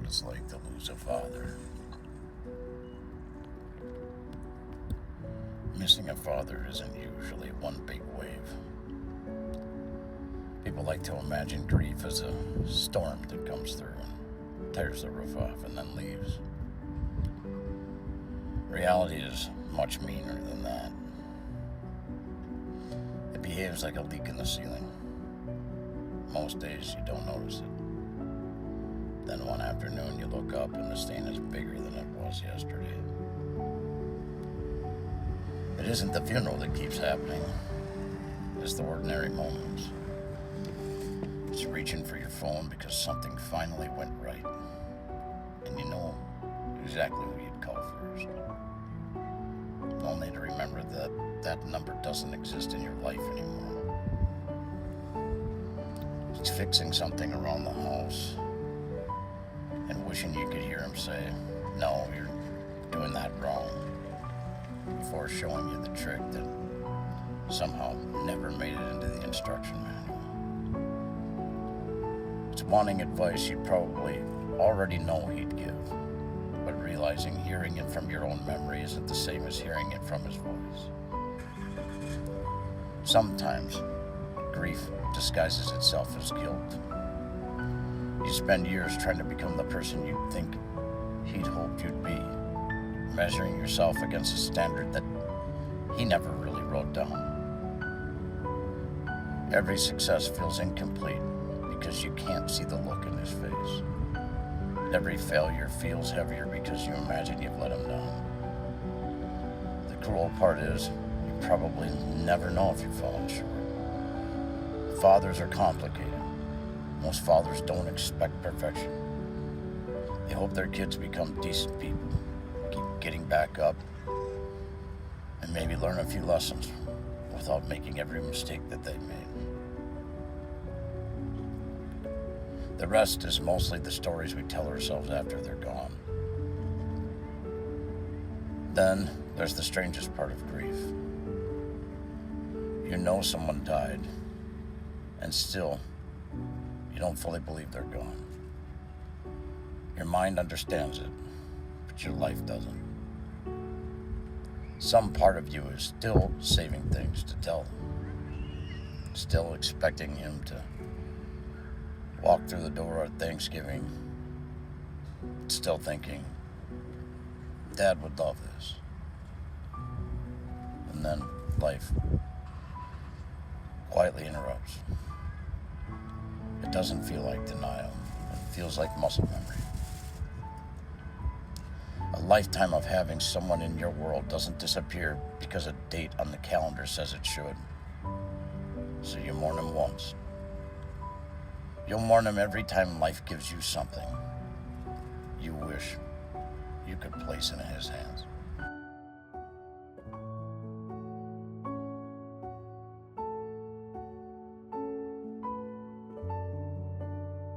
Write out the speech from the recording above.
it's like to lose a father. Missing a father isn't usually one big wave. People like to imagine grief as a storm that comes through and tears the roof off and then leaves. Reality is much meaner than that. It behaves like a leak in the ceiling. Most days you don't notice it. Then one afternoon you look up and the stain is bigger than it was yesterday. It isn't the funeral that keeps happening. It's the ordinary moments. It's reaching for your phone because something finally went right. And you know exactly who you'd call first. Only to remember that that number doesn't exist in your life anymore. It's fixing something around the house and wishing you could hear him say, "No, you're doing that wrong," before showing you the trick that somehow never made it into the instruction manual. It's wanting advice you probably already know he'd give, but realizing hearing it from your own memory isn't the same as hearing it from his voice. Sometimes grief disguises itself as guilt. You spend years trying to become the person you think he'd hoped you'd be, measuring yourself against a standard that he never really wrote down. Every success feels incomplete because you can't see the look in his face. Every failure feels heavier because you imagine you've let him down. The cruel part is, you probably never know if you've fallen short. Fathers are complicated. Most fathers don't expect perfection. They hope their kids become decent people, keep getting back up, and maybe learn a few lessons without making every mistake that they made. The rest is mostly the stories we tell ourselves after they're gone. Then there's the strangest part of grief. You know someone died, and still, you don't fully believe they're gone. Your mind understands it, but your life doesn't. Some part of you is still saving things to tell them, still expecting him to walk through the door at Thanksgiving, still thinking, Dad would love this. And then life quietly interrupts. It doesn't feel like denial. It feels like muscle memory. A lifetime of having someone in your world doesn't disappear because a date on the calendar says it should. So you mourn him once. You'll mourn him every time life gives you something you wish you could place in his hands.